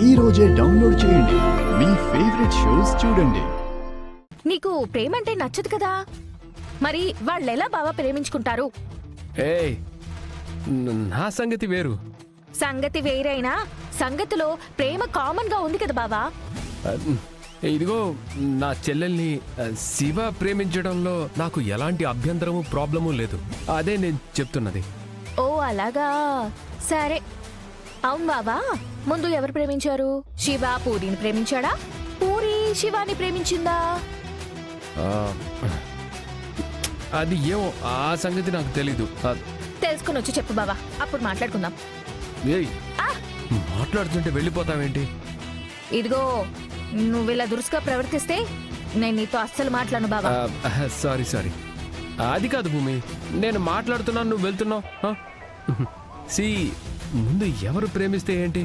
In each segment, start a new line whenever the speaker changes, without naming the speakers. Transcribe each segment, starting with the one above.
ఈ రోజే డౌన్లోడ్ చేయండి. మీ ఫేవరెట్ షోస్ చూడండి.
నీకు ప్రేమ అంటే నచ్చదు కదా, మరి వాళ్ళెలా బావా ప్రేమించుకుంటారు?
ఏయ్, నా సంగతి వేరు.
సంగతి వేరైనా సంగతిలో ప్రేమ కామన్ గా ఉంది కదా బావా.
ఇదిగో, నా చెల్లెల్ని శివ ప్రేమించడంలో నాకు ఎలాంటి అభ్యంతరము ప్రాబ్లము లేదు. అదే నేను చెప్తున్నది.
ఓ అలాగా, సరే. అవును బావా, ముందు ఎవరు ప్రేమించారు? శివ పూరిని ప్రేమించాడా, పూరి శివాని ప్రేమించిందా?
అది ఏమో, ఆ సంగతి నాకు తెలీదు.
తెలుసుకుని వచ్చి చెప్పు బావా, అప్పుడు మాట్లాడుకుందాం.
ఏయ్, మాట్లాడుతుంటే వెళ్ళిపోతావేంటి?
ఇదిగో, నువ్వు ఇలా దురుసుగా ప్రవర్తిస్తే నేను నీతో అస్సలు మాట్లాడను బావా.
సారీ, అది కాదు భూమి, నేను మాట్లాడుతున్నాను, నువ్వు వెళ్తున్నావు. ముందు ఎవరు ప్రేమిస్తే ఏంటి,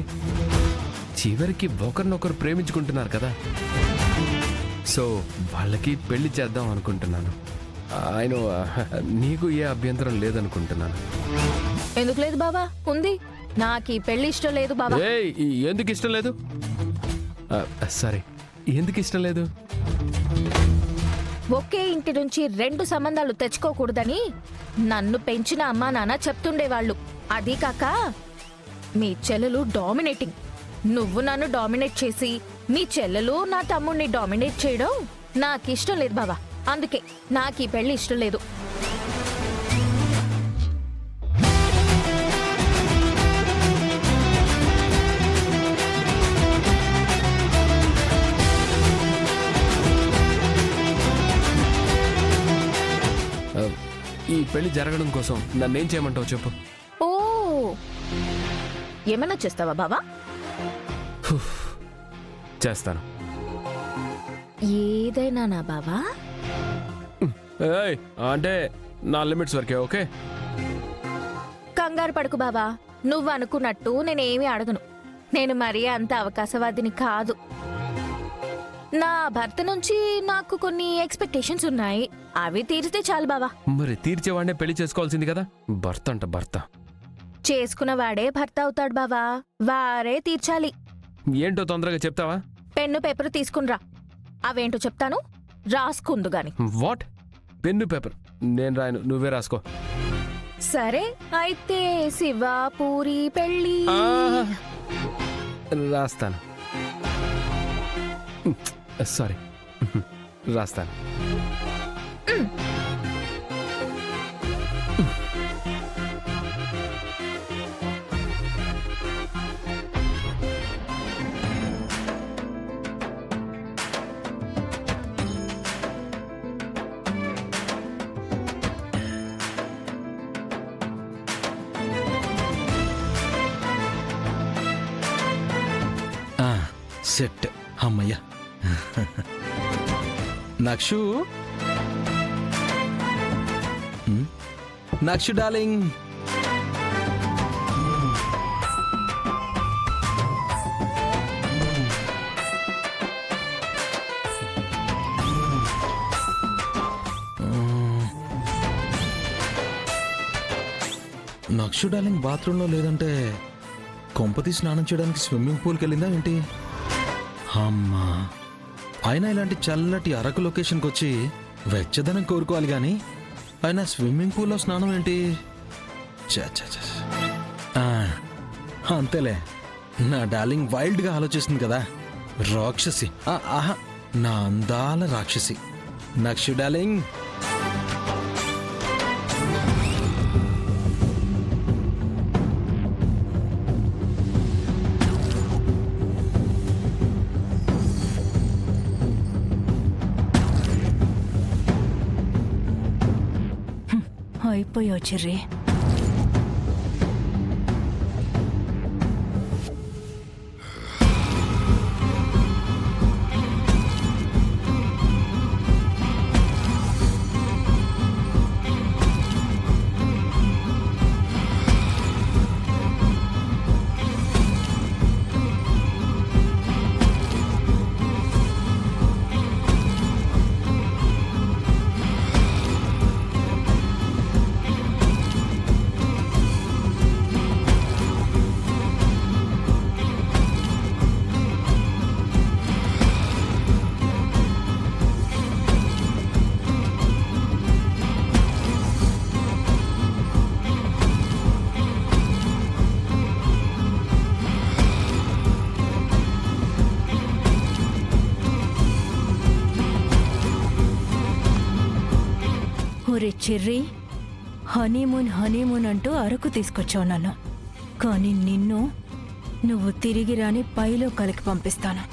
చివరికి ఒకరినొకరు ప్రేమించుకుంటున్నారు కదా. సో వాళ్ళకి పెళ్లి చేద్దాం అనుకుంటున్నాను. ఆయన నీకు ఏ అభ్యంతరం లేదనుకుంటున్నాను.
ఎందుకు లేదు బావా, ఉంది. నాకు ఈ పెళ్లి ఇష్టం లేదు బావా.
ఎందుకు ఇష్టం లేదు? సరే, ఎందుకు ఇష్టం లేదు?
ఒకే ఇంటి నుంచి రెండు సంబంధాలు తెచ్చుకోకూడదని నన్ను పెంచిన అమ్మా నాన్న చెప్తుండేవాళ్ళు. అదీ కాక మీ చెల్లెలు డామినేటింగ్. నువ్వు నన్ను డామినేట్ చేసి మీ చెల్లెలు నా తమ్ముడిని డామినేట్ చేయడం నాకిష్టం లేదు బావా. అందుకే నాకు ఈ పెళ్లి ఇష్టం లేదు.
ఈ పెళ్లి జరగడం కోసం నన్నేం చేయమంటావు చెప్పు.
ఓ, ఏమన్నా చేస్తావా బావా?
చేస్తాను.
ఏదైనా నా బావా?
అంటే నా లిమిట్స్ వరకే. ఓకే,
కంగారు పడుకు బావా. నువ్వు అనుకున్నట్టు నేనేమీ అడగను. నేను మరీ అంత అవకాశవాదిని కాదు. నా భర్త నుంచి నాకు కొన్ని ఎక్స్పెక్టేషన్స్ ఉన్నాయి. అవి తీరితే చాలు బావా.
మరి తీర్చేవాడినే పెళ్లి చేసుకోవాల్సింది కదా. భర్త అంట భర్త.
చేసుకున్నవాడే భర్త అవుతాడు బావా. వారే తీర్చాలి.
ఏంటో తొందరగా చెప్తావా?
పెన్ను పేపర్ తీసుకునిరా. అవేంటో చెప్తాను, రాసుకుందు గాని.
వాట్? పెన్ను పేపర్ నేను రాయను, నువ్వే రాసుకో.
సరే అయితే శివ పూరి పెళ్ళి
రాస్తాను. సారీ, రాస్తాను.
సెట్. అమ్మయ్యా. నక్షు, నక్షు డార్లింగ్. నక్షు డార్లింగ్ బాత్రూంలో లేదంటే కొంపతి స్నానం చేయడానికి స్విమ్మింగ్ పూల్కి వెళ్ళిందా ఏంటి? అమ్మా, అయినా ఇలాంటి చల్లటి అరకు లొకేషన్కి వచ్చి వెచ్చదనం కోరుకోవాలి కానీ అయినా స్విమ్మింగ్ పూల్లో స్నానం ఏంటి? అంతేలే, నా డార్లింగ్ వైల్డ్గా ఆలోచిస్తుంది కదా. రాక్షసి, ఆహా, నా అందాల రాక్షసి. నక్షు డార్లింగ్.
అయిపోయావు చెర్రీ. ఒరే చెర్రీ, హనీమూన్ హనీమూన్ అంటూ అరకు తీసుకొచ్చావు నన్ను. కానీ నువ్వు తిరిగి రాని పైలో కలికి పంపిస్తాను.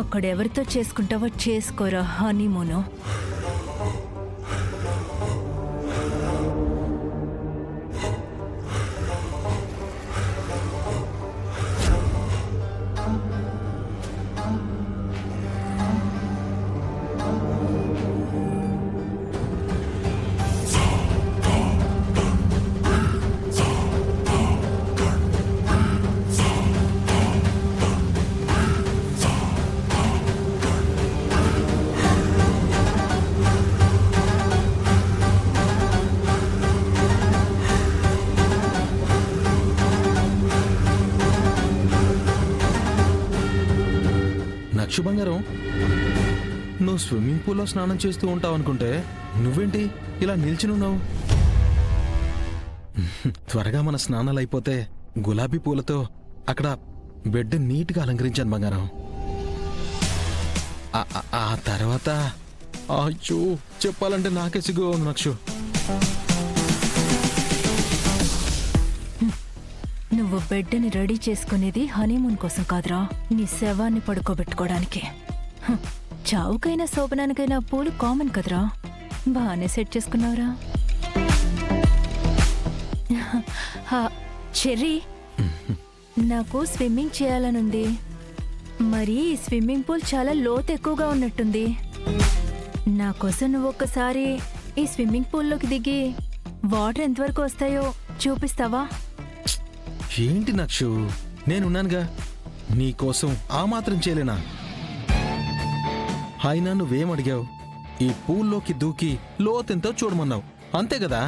అక్కడెవరితో చేసుకుంటావో చేసుకోరా హనీమూను.
నక్షు బంగారం, నువ్వు స్విమ్మింగ్ పూల్లో స్నానం చేస్తూ ఉంటావు అనుకుంటే నువ్వేంటి ఇలా నిల్చునున్నావు? త్వరగా మన స్నానాలు అయిపోతే గులాబీ పూలతో అక్కడ బెడ్ నీట్గా అలంకరించాను బంగారం. ఆ తర్వాత అయ్యో చెప్పాలంటే నాకే సిగ్గుగా ఉంది నక్షు.
నువ్వు బెడ్ని రెడీ చేసుకునేది హనీమూన్ కోసం కాదురా, నీ శవాన్ని పడుకోబెట్టుకోవడానికి. చావుకైనా శోభనానికైనా పూలు కామన్ కదరా. బాగానే సెట్ చేసుకున్నావురా. చెర్రీ, నాకు స్విమ్మింగ్ చేయాలనుంది. మరి ఈ స్విమ్మింగ్ పూల్ చాలా లోతు ఎక్కువగా ఉన్నట్టుంది. నా కోసం నువ్వు ఒక్కసారి ఈ స్విమ్మింగ్ పూల్లోకి దిగి వాటర్ ఎంతవరకు వస్తాయో చూపిస్తావా?
ఏంటి నక్షు, నేనున్నానుగా, నీకోసం ఆ మాత్రం చేయలేనా? అయినా నువ్వేం అడిగావు? ఈ పూల్లోకి దూకి లోతెంతో చూడమన్నావు, అంతే కదా.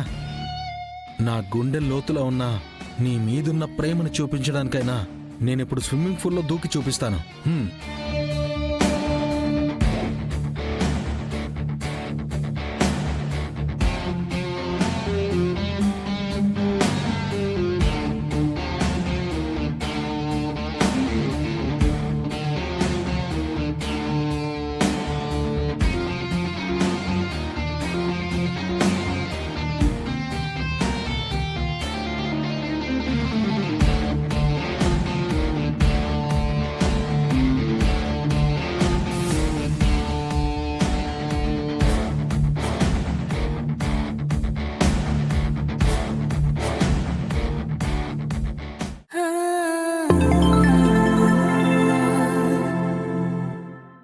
నా గుండె లోతులో ఉన్న నీ మీదున్న ప్రేమను చూపించడానికైనా నేనిప్పుడు స్విమ్మింగ్ పూల్లో దూకి చూపిస్తాను.